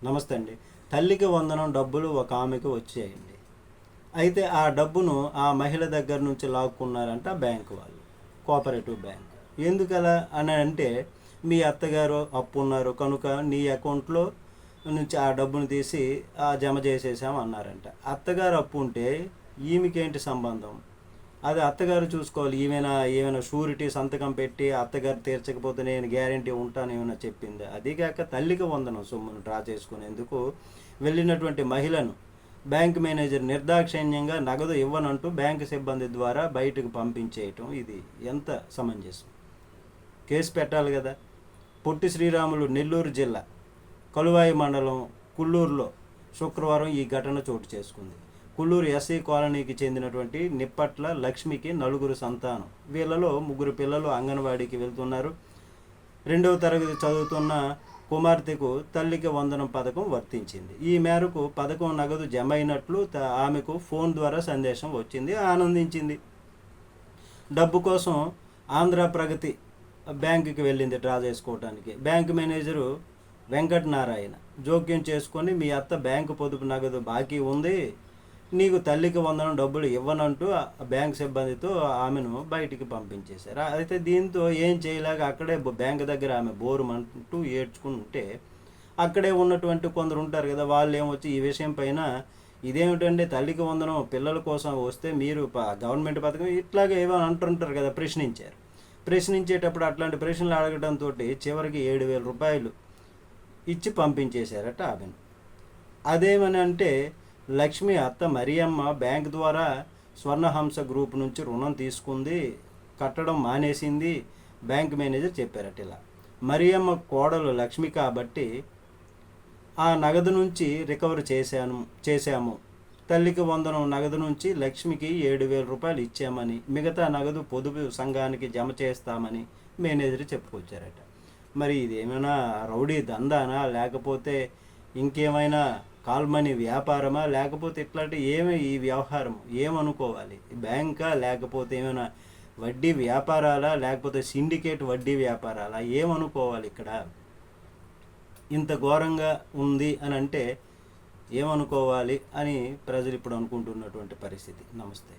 నమస్తే అండి. తల్లికి వందనం డబ్బులు ఒక ఆమెకు వచ్చాయండి. అయితే ఆ డబ్బును ఆ మహిళ దగ్గర నుంచి లాక్కున్నారంట బ్యాంకు వాళ్ళు. Cooperative bank. ఎందుకలా అని అంటే, మీ అత్తగారు అప్పు ఉన్నారు కనుక నీ అకౌంట్లో నుంచి ఆ డబ్బును తీసి జమ చేసేసాం అన్నారంట. అత్తగారు అప్పు ఉంటే ఈమెకేంటి సంబంధం? అది అత్తగారు చూసుకోవాలి. ఏమైనా షూరిటీ సంతకం పెట్టి అత్తగారు తీర్చకపోతే నేను గ్యారంటీ ఉంటాను ఏమైనా చెప్పింది. అదీగాక తల్లికి వందనం సొమ్మును డ్రా చేసుకునేందుకు వెళ్ళినటువంటి మహిళను బ్యాంక్ మేనేజర్ నిర్దాక్షిణ్యంగా నగదు ఇవ్వనంటూ బ్యాంకు సిబ్బంది ద్వారా బయటకు పంపించేయటం ఇది ఎంత సమంజసం? కేసు పెట్టాలి కదా. పొట్టి శ్రీరాములు నెల్లూరు జిల్లా కలువాయి మండలం కుల్లూరులో శుక్రవారం ఈ ఘటన చోటు చేసుకుంది. కుల్లూరు ఎస్సీ కాలనీకి చెందినటువంటి నిప్పట్ల లక్ష్మికి 4 సంతానం. వీళ్ళలో 3 పిల్లలు అంగన్వాడీకి వెళ్తున్నారు. 2వ తరగతి చదువుతున్న కుమార్తెకు తల్లికి వందనం పథకం వర్తించింది. ఈ మేరకు పథకం నగదు జమ అయినట్లు ఆమెకు ఫోన్ ద్వారా సందేశం వచ్చింది. ఆనందించింది. డబ్బు కోసం ఆంధ్ర ప్రగతి బ్యాంకుకి వెళ్ళింది డ్రా చేసుకోవడానికి. బ్యాంకు మేనేజరు వెంకటనారాయణ జోక్యం చేసుకొని, మీ అత్త బ్యాంకు పొదుపు నగదు బాకీ ఉంది, నీకు తల్లికి వందనం డబ్బులు ఇవ్వనంటూ బ్యాంక్ సిబ్బందితో ఆమెను బయటికి పంపించేశారు. అయితే దీంతో ఏం చేయలేక అక్కడే బ్యాంక్ దగ్గర ఆమె బోరుమంటూ ఏడ్చుకుంటే, అక్కడే ఉన్నటువంటి కొందరు ఉంటారు కదా, వాళ్ళు ఏమొచ్చి ఈ విషయం పైన ఇదేమిటంటే తల్లికి వందనం పిల్లల కోసం వస్తే మీరు గవర్నమెంట్ పథకం ఇట్లాగే ఏమో అంటుంటారు కదా, ప్రశ్నించారు. ప్రశ్నించేటప్పుడు అట్లాంటి ప్రశ్నలు అడగడంతో చివరికి 7,000 రూపాయలు ఇచ్చి పంపించేశారట ఆమెను. అదేమని అంటే, లక్ష్మి అత్త మరియమ్మ బ్యాంక్ ద్వారా స్వర్ణహంస గ్రూప్ నుంచి రుణం తీసుకుంది, కట్టడం మానేసింది బ్యాంక్ మేనేజర్ చెప్పారట. ఇలా మరియమ్మ కోడలు లక్ష్మి కాబట్టి ఆ నగదు నుంచి రికవర్ చేశాము. తల్లికి వందనం నగదు నుంచి లక్ష్మికి 7,000 రూపాయలు ఇచ్చామని, మిగతా నగదు పొదుపు సంఘానికి జమ చేస్తామని మేనేజర్ చెప్పుకొచ్చారట. మరి ఇదేమైనా రౌడీ దందానా, లేకపోతే ఇంకేమైనా కాల్మనీ వ్యాపారమా, లేకపోతే ఇట్లాంటి ఈ వ్యవహారం ఏమనుకోవాలి? బ్యాంకా, లేకపోతే ఏమైనా వడ్డీ వ్యాపారాలా, లేకపోతే సిండికేట్ వడ్డీ వ్యాపారాలా, ఏమనుకోవాలి? ఇక్కడ ఇంత ఘోరంగా ఉంది అని అంటే ఏమనుకోవాలి అని ప్రజలు ఇప్పుడు అనుకుంటున్నటువంటి పరిస్థితి. నమస్తే.